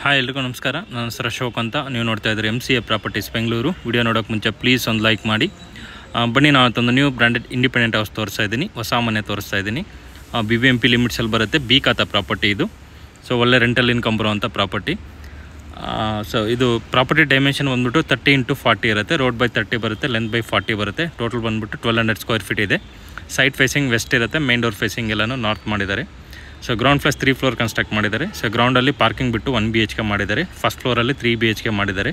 Hi ಎಲ್ರಿಗೂ ನಮಸ್ಕಾರ. ನನ್ನ ಹೆಸರು ಅಶೋಕ್ ಅಂತ. ನೀವು ನೋಡ್ತಾ ಇದ್ದೀರಿ MCA ಪ್ರಾಪರ್ಟೀಸ್ ಬೆಂಗಳೂರು. ವಿಡಿಯೋ ನೋಡೋಕ್ಕೆ ಮುಂಚೆ ಪ್ಲೀಸ್ ಒಂದು ಲೈಕ್ ಮಾಡಿ. ಬನ್ನಿ, ನಾನು ಒಂದು ನ್ಯೂ ಬ್ರ್ಯಾಂಡೆಡ್ ಇಂಡಿಪೆಂಡೆಂಟ್ ಹೌಸ್ ತೋರಿಸ್ತಾ ಇದ್ದೀನಿ. ಹೊಸ ಮನೆ ತೋರಿಸ್ತಾ ಇದ್ದೀನಿ. BBMP ಲಿಮಿಟ್ಸಲ್ಲಿ ಬರುತ್ತೆ. ಬಿ ಖಾತಾ ಪ್ರಾಪರ್ಟಿ ಇದು. ಸೊ ಒಳ್ಳೆ ರೆಂಟಲ್ ಇನ್ಕಮ್ ಬರುವಂಥ ಪ್ರಾಪರ್ಟಿ. ಸೊ ಇದು ಪ್ರಾಪರ್ಟಿ ಡೈಮೆನ್ಷನ್ ಬಂದುಬಿಟ್ಟು 30x40 ಇರುತ್ತೆ. ರೋಡ್ ಬೈ 30 ಬರುತ್ತೆ, ಲೆಂತ್ ಬೈ 40 ಬರುತ್ತೆ. ಟೋಟಲ್ ಬಂದುಬಿಟ್ಟು 1200 ಸ್ಕ್ವೇರ್ ಫೀಟ್ ಇದೆ. ಸೈಡ್ ಫೇಸಿಂಗ್ ವೆಸ್ಟ್ ಇರುತ್ತೆ, ಮೇನ್ ಡೋರ್ ಫೇಸಿಂಗ್ ಎಲ್ಲನೂ ನಾರ್ತ್ ಮಾಡಿದ್ದಾರೆ. So ground floor 3 floor construct ಮಾಡಿದ್ದಾರೆ. ಸೊ ಗ್ರೌಂಡಲ್ಲಿ ಪಾರ್ಕಿಂಗ್ ಬಿಟ್ಟು 1 BHK ಮಾಡಿದ್ದಾರೆ. ಫಸ್ಟ್ ಫ್ಲೋರಲ್ಲಿ 3 BHK ಮಾಡಿದ್ದಾರೆ.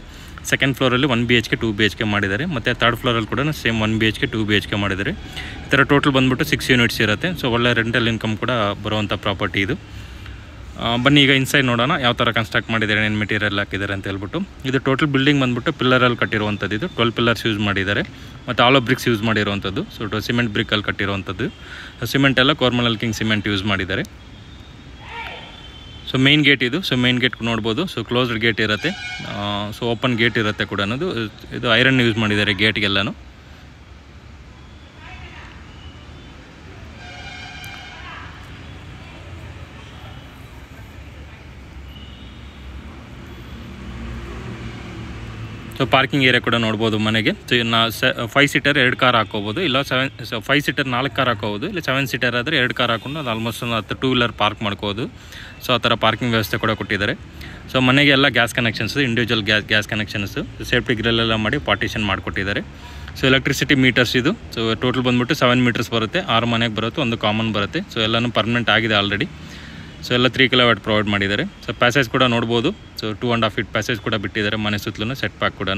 ಸೆಕೆಂಡ್ ಫ್ಲೋರಲ್ಲಿ 1 BHK 2 BHK ಮಾಡಿದ್ದಾರೆ. ಮತ್ತು ಥರ್ಡ್ ಫ್ಲೋರಲ್ಲಿ ಕೂಡ ಸೇಮ್ 1 BHK 2 BHK ಮಾಡಿದ್ದಾರೆ. ಈ ಥರ ಟೋಟಲ್ ಬಂದುಬಿಟ್ಟು 6 ಯೂನಿಟ್ಸ್ ಇರುತ್ತೆ. ಸೊ ಒಳ್ಳೆ ರೆಂಟಲ್ ಇನ್ಕಮ್ ಕೂಡ ಬರುವಂಥ ಪ್ರಾಪರ್ಟಿ ಇದು. ಬನ್ನಿ ಈಗ ಇನ್ಸೈಡ್ ನೋಡೋಣ ಯಾವ ಥರ ಕನ್ಸ್ಟ್ರಕ್ಟ್ ಮಾಡಿದ್ದಾರೆ, ಏನು ಮೆಟೀರಿಯಲ್ ಹಾಕಿದ್ದಾರೆ ಅಂತ ಹೇಳ್ಬಿಟ್ಟು. ಇದು ಟೋಟಲ್ ಬಿಲ್ಡಿಂಗ್ ಬಂದುಬಿಟ್ಟು ಪಿಲ್ಲರಲ್ಲಿ ಕಟ್ಟಿರುವಂಥದ್ದು. ಇದು 12 ಪಿಲ್ಲರ್ಸ್ ಯೂಸ್ ಮಾಡಿದ್ದಾರೆ ಮತ್ತು ಆಲೋ ಬ್ರಿಕ್ಸ್ ಯೂಸ್ ಮಾಡಿರುವಂಥದ್ದು. ಸೊ ಸಿಮೆಂಟ್ ಬ್ರಿಕ್ಕಲ್ಲಿ ಕಟ್ಟಿರುವಂಥದ್ದು. ಸಿಮೆಂಟ್ ಎಲ್ಲ ಕೋರ್ಮಲ್ ಕಿಂಗ್ ಸಿಮೆಂಟ್ ಯೂಸ್ ಮಾಡಿದ್ದಾರೆ. ಸೊ ಮೇನ್ ಗೇಟ್ ಇದು. ಸೊ ಮೇನ್ ಗೇಟ್ ನೋಡ್ಬೋದು. ಸೊ ಕ್ಲೋಸ್ಡ್ ಗೇಟ್ ಇರುತ್ತೆ. ಸೊ ಓಪನ್ ಗೇಟ್ ಇರುತ್ತೆ ಕೂಡ. ಇದು ಐರನ್ ಯೂಸ್ ಮಾಡಿದ್ದಾರೆ ಗೇಟ್ಗೆಲ್ಲನೂ. ಸೊ ಪಾರ್ಕಿಂಗ್ ಏರಿಯಾ ಕೂಡ ನೋಡ್ಬೋದು ಮನೆಗೆ. ಸೊ 5 ಸೀಟರ್ 2 ಕಾರ್ ಹಾಕೋಬೋದು, ಇಲ್ಲ 5 ಸೀಟರ್ 4 ಕಾರ್ ಹಾಕೋಬೋದು, ಇಲ್ಲ 7 ಸೀಟರ್ ಆದರೆ 2 ಕಾರ್ ಹಾಕೊಂಡು ಅದು ಆಲ್ಮೋಸ್ಟ್ ಒಂದು 10 ಟೂ ವೀಲರ್ ಪಾರ್ಕ್ ಮಾಡ್ಕೋಬೋದು. ಸೊ ಆ ಥರ ಪಾರ್ಕಿಂಗ್ ವ್ಯವಸ್ಥೆ ಕೂಡ ಕೊಟ್ಟಿದ್ದಾರೆ. ಸೊ ಮನೆಗೆ ಎಲ್ಲ gas connections, individual gas connections, safety ಗ್ರಿಲ್ಲೆಲ್ಲ ಮಾಡಿ ಪಾರ್ಟಿಷನ್ ಮಾಡಿಕೊಟ್ಟಿದ್ದಾರೆ. ಸೊ ಎಲೆಕ್ಟ್ರಿಸಿಟಿ ಮೀಟರ್ಸ್ ಇದು. ಸೊ ಟೋಟಲ್ ಬಂದುಬಿಟ್ಟು 7 ಮೀಟರ್ಸ್ ಬರುತ್ತೆ. 6 ಮನೆಗೆ ಬರುತ್ತೆ, 1 ಕಾಮನ್ ಬರುತ್ತೆ. ಸೊ ಎಲ್ಲನೂ ಪರ್ಮನೆಂಟ್ ಆಗಿದೆ ಆಲ್ರೆಡಿ. ಸೊ ಎಲ್ಲ 3 kW ಪ್ರೊವೈಡ್ ಮಾಡಿದ್ದಾರೆ. ಸೊ ಪ್ಯಾಸೇಜ್ ಕೂಡ ನೋಡ್ಬೋದು. ಸೊ 2.5 feet ಪ್ಯಾಸೇಜ್ ಕೂಡ ಬಿಟ್ಟಿದ್ದಾರೆ ಮನೆ ಸುತ್ತಲೂ, ಸೆಟ್ ಪ್ಯಾಕ್ ಕೂಡ.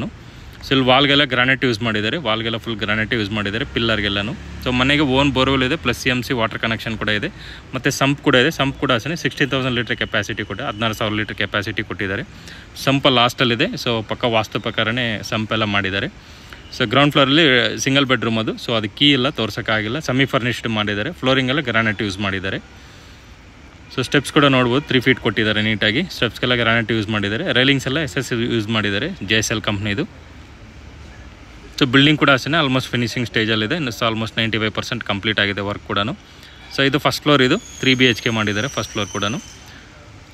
ಸೊ ಇಲ್ಲಿ ವಾಲ್ಗೆಲ್ಲ ಗ್ರಾನೈಟ್ ಯೂಸ್ ಮಾಡಿದ್ದಾರೆ. ವಾಲ್ಗೆಲ್ಲ ಫುಲ್ ಗ್ರಾನೈಟ್ ಯೂಸ್ ಮಾಡಿದ್ದಾರೆ, ಪಿಲ್ಲರ್ಗೆಲ್ಲನೂ. ಸೊ ಮನೆಗೆ ಓನ್ ಬೋರ್ವೆಲ್ ಇದೆ, ಪ್ಲಸ್ CMC ವಾಟರ್ ಕನೆಕ್ಷನ್ ಕೂಡ ಇದೆ, ಮತ್ತು ಸಂಪ್ ಕೂಡ ಇದೆ. ಸಂಪ್ ಕೂಡ ಅಷ್ಟೇ 16,000 ಲೀಟರ್ ಕೆಪಾಸಿಟಿ ಕೂಡ 16,000 ಲೀಟರ್ ಕೆಪಾಸಿಟಿ ಕೊಟ್ಟಿದ್ದಾರೆ. ಸಂಪ ಲಾಸ್ಟಲ್ಲಿದೆ. ಸೊ ಪಕ್ಕ ವಾಸ್ತು ಪ್ರಕಾರನೇ ಸಂಪೆಲ್ಲ ಮಾಡಿದ್ದಾರೆ. ಸೊ ಗ್ರೌಂಡ್ ಫ್ಲೋರಲ್ಲಿ ಸಿಂಗಲ್ ಬೆಡ್ರೂಮ್ ಅದು. ಸೊ ಅದು ಕೀ ಎಲ್ಲ ತೋರ್ಸೋಕ್ಕಾಗಿಲ್ಲ, ಸೆಮಿ ಫರ್ನಿಶ್ಡ್ ಮಾಡಿದ್ದಾರೆ. ಫ್ಲೋರಿಂಗೆಲ್ಲ ಗ್ರಾನೈಟ್ ಯೂಸ್ ಮಾಡಿದ್ದಾರೆ. ಸೊ ಸ್ಟೆಪ್ಸ್ ಕೂಡ ನೋಡ್ಬೋದು, 3 feet ಕೊಟ್ಟಿದ್ದಾರೆ ನೀಟಾಗಿ. ಸ್ಟೆಪ್ಸ್ಗೆಲ್ಲ ಗ್ರಾನೈಟ್ ಯೂಸ್ ಮಾಡಿದ್ದಾರೆ. ರೈಲಿಂಗ್ಸ್ ಎಲ್ಲ SS ಯೂಸ್ ಮಾಡಿದ್ದಾರೆ, JSL ಕಂಪ್ನಿದು. ಸೊ ಬಿಲ್ಡಿಂಗ್ ಕೂಡ ಅಷ್ಟೇ ಆಲ್ಮೋಸ್ಟ್ ಫಿನಿಶಿಂಗ್ ಸ್ಟೇಜಲ್ಲಿದೆ. ಇನ್ನು ಆಲ್ಮೋಸ್ಟ್ 95% ಕಂಪ್ಲೀಟ್ ಆಗಿದೆ ವರ್ಕ್ ಕೂಡ. ಸೊ ಇದು ಫಸ್ಟ್ ಫ್ಲೋರ್, ಇದು 3 BHK ಮಾಡಿದ್ದಾರೆ ಫಸ್ಟ್ ಫ್ಲೋರ್ ಕೂಡ.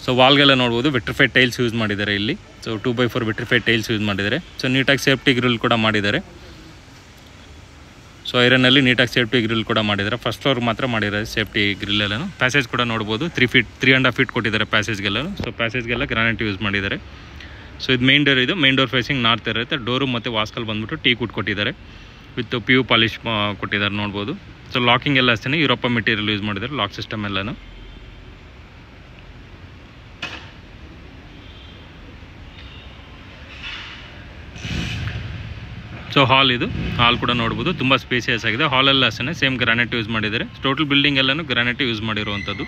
ಸೊ ವಾಲ್ಗೆಲ್ಲ ನೋಡ್ಬೋದು, ವಿಟ್ರಿಫೈಡ್ ಟೈಲ್ಸ್ ಯೂಸ್ ಮಾಡಿದ್ದಾರೆ ಇಲ್ಲಿ. So 2x4 vitrified tiles use ಮಾಡಿದ್ದಾರೆ. ಸೊ ನೀಟಾಗಿ ಸೇಫ್ಟಿ ಗ್ರಿಲ್ ಕೂಡ ಮಾಡಿದ್ದಾರೆ. ಸೊ ಐರನ್ನಲ್ಲಿ ನೀಟಾಗಿ ಸೇಫ್ಟಿ ಗ್ರಿಲ್ ಕೂಡ ಮಾಡಿದ್ದಾರೆ. ಫಸ್ಟ್ ಫ್ಲೋರ್ ಮಾತ್ರ ಮಾಡಿದ್ದಾರೆ ಸೇಫ್ಟಿ ಗ್ರಿಲ್ ಎಲ್ಲನೂ. ಪ್ಯಾಸೇಜ್ ಕೂಡ ನೋಡ್ಬೋದು, 3.5 feet ಕೊಟ್ಟಿದ್ದಾರೆ ಪ್ಯಾಸೇಜ್ಗೆಲ್ಲನೂ. ಸೊ ಪ್ಯಾಸೇಜ್ಗೆಲ್ಲ ಗ್ರಾನೈಟ್ ಯೂಸ್ ಮಾಡಿದ್ದಾರೆ. ಸೊ ಇದು ಮೇನ್ ಡೋರ್. ಇದು ಮೇನ್ ಡೋರ್ ಫೇಸಿಂಗ್ ನಾರ್ತ್ ಇರುತ್ತೆ. ಡೋರು ಮತ್ತು ವಾಸ್ಕಲ್ ಬಂದುಬಿಟ್ಟು ಟೀ ಕುಟ್ ಕೊಟ್ಟಿದ್ದಾರೆ, ವಿತ್ PU ಪಾಲಿಶ್ ಕೊಟ್ಟಿದ್ದಾರೆ ನೋಡ್ಬೋದು. ಸೊ ಲಾಕಿಂಗ್ ಎಲ್ಲ ಅಷ್ಟೇ ಯುರೋಪ ಮೆಟೀರಿಯಲ್ ಯೂಸ್ ಮಾಡಿದ್ದಾರೆ, ಲಾಕ್ ಸಿಸ್ಟಮ್ ಎಲ್ಲನೂ. ಸೊ ಹಾಲ್ ಇದು. ಹಾಲ್ ಕೂಡ ನೋಡ್ಬೋದು, ತುಂಬ ಸ್ಪೇಸಿಯಸ್ ಆಗಿದೆ. ಹಾಲೆಲ್ಲ ಅಷ್ಟೇ ಸೇಮ್ ಗ್ರಾನೈಟ್ ಯೂಸ್ ಮಾಡಿದ್ದಾರೆ. ಟೋಟಲ್ ಬಿಲ್ಡಿಂಗ್ ಎಲ್ಲನೂ ಗ್ರಾನೈಟ್ ಯೂಸ್ ಮಾಡಿರುವಂಥದ್ದು.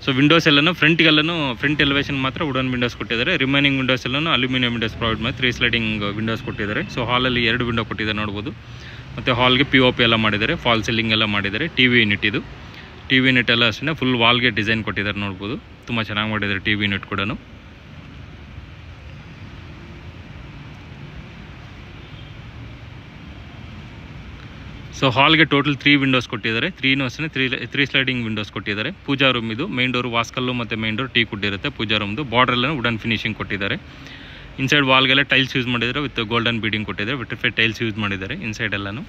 ಸೊ ವಿಂಡೋಸ್ ಎಲ್ಲನೂ ಫ್ರಂಟ್ ಎಲಿವೇಷನ್ ಮಾತ್ರ ವುಡನ್ ವಿಂಡೋಸ್ ಕೊಟ್ಟಿದ್ದಾರೆ. ರಿಮೈನಿಂಗ್ ವಿಂಡೋಸ್ ಎಲ್ಲನೂ ಅಲ್ಯೂಮಿನಿಯಂ ವಿಂಡೋಸ್ ಪ್ರೊವೈಡ್ ಮಾಡಿ 3 ಸ್ಲೈಡಿಂಗ್ ವಿಂಡೋಸ್ ಕೊಟ್ಟಿದ್ದಾರೆ. ಸೊ ಹಾಲಲ್ಲಿ 2 ವಿಂಡೋ ಕೊಟ್ಟಿದ್ದಾರೆ ನೋಡ್ಬೋದು. ಮತ್ತು ಹಾಲ್ಗೆ POP ಎಲ್ಲ ಮಾಡಿದ್ದಾರೆ, ಫಾಲ್ ಸೀಲಿಂಗ್ ಎಲ್ಲ ಮಾಡಿದ್ದಾರೆ. TV ಯೂನಿಟ್ ಇದು. TV ಯೂನಿಟ್ ಎಲ್ಲ ಅಷ್ಟೇ ಫುಲ್ ವಾಲ್ಗೆ ಡಿಸೈನ್ ಕೊಟ್ಟಿದ್ದಾರೆ ನೋಡ್ಬೋದು. ತುಂಬ ಚೆನ್ನಾಗಿ ಮಾಡಿದ್ದಾರೆ TV ಯೂನಿಟ್ ಕೂಡ. ಸೊ ಹಾಲ್ಗೆ ಟೋಟಲ್ 3 ವಿಂಡೋಸ್ ಕೊಟ್ಟಿದ್ದಾರೆ. 3 ಅಷ್ಟೇ 3 ಸ್ಲೈಡಿಂಗ್ ವಿಂಡೋಸ್ ಕೊಟ್ಟಿದ್ದಾರೆ. ಪೂಜಾ ರೂಮ್ ಇದು. ಮೇನ್ ಡೋರ್ ವಾಸ್ಕಲ್ಲು ಮತ್ತು ಮೇನ್ ಡೋರ್ ಟೀ ಕುಡ್ ಇರುತ್ತೆ ಪೂಜಾ ರೂಮ್ದು. ಬಾರ್ಡರ್ ಎಲ್ಲ ವುಡನ್ ಫಿನಿಶಿಂಗ್ ಕೊಟ್ಟಿದ್ದಾರೆ. ಇನ್ಸೈಡ್ ವಾಲ್ಗೆಲ್ಲ ಟೈಲ್ಸ್ ಯೂಸ್ ಮಾಡಿದ್ದಾರೆ, ವಿತ್ ಗೋಲ್ಡನ್ ಬೀಡಿಂಗ್ ಕೊಟ್ಟಿದ್ದಾರೆ. ವಿಟ್ರಿಫೈಡ್ ಟೈಲ್ಸ್ ಯೂಸ್ ಮಾಡಿದ್ದಾರೆ ಇನ್ಸೈಡ್ ಎಲ್ಲನೂ.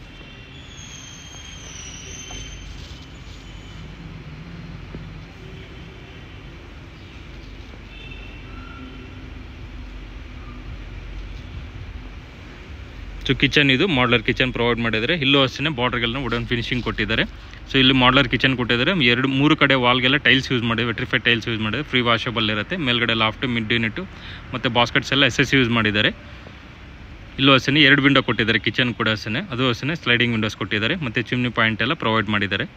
ಸೊ ಕಿಚನ್ ಇದು ಮಾಡ್ಲರ್ ಕಿಚನ್ ಪ್ರೊವೈಡ್ ಮಾಡಿದ್ದಾರೆ. ಇಲ್ಲೂ ಅಷ್ಟೇ ಬಾರ್ಡರ್ಗೆಲ್ಲ ವುಡನ್ ಫಿನಿಶಿಂಗ್ ಕೊಟ್ಟಿದ್ದಾರೆ. ಸೊ ಇಲ್ಲಿ ಮಾಡ್ಲರ್ ಕಿಚನ್ ಕೊಟ್ಟಿದ್ದಾರೆ. 2-3 ಕಡೆ ವಾಲ್ಗೆಲ್ಲ ಟೈಲ್ಸ್ ಯೂಸ್ ಮಾಡಿದ್ದಾರೆ, ವಿಟ್ರಿಫೈಡ್ ಟೈಲ್ಸ್ ಯೂಸ್ ಮಾಡಿದ್ದಾರೆ. ಫ್ರೀ ವಾಷಬಲ್ ಇರುತ್ತೆ. ಮೇಲ್ಗಡೆ ಲಾಫ್ಟ್, ಮಿಡ್ ಯೂನಿಟ್ಟು ಮತ್ತು ಬಾಸ್ಕೆಟ್ಸ್ ಎಲ್ಲ SS ಯೂಸ್ ಮಾಡಿದ್ದಾರೆ. ಇಲ್ಲೂ ಅಷ್ಟೇ 2 ವಿಂಡೋ ಕೊಟ್ಟಿದ್ದಾರೆ. ಕಿಚನ್ ಕೂಡ ಅಷ್ಟೇ, ಅದು ಅಷ್ಟೇ ಸ್ಲೈಡಿಂಗ್ ವಿಂಡೋಸ್ ಕೊಟ್ಟಿದ್ದಾರೆ. ಮತ್ತು ಚಿಮ್ನಿ ಪಾಯಿಂಟ್ ಎಲ್ಲ ಪ್ರೊವೈಡ್ ಮಾಡಿದ್ದಾರೆ.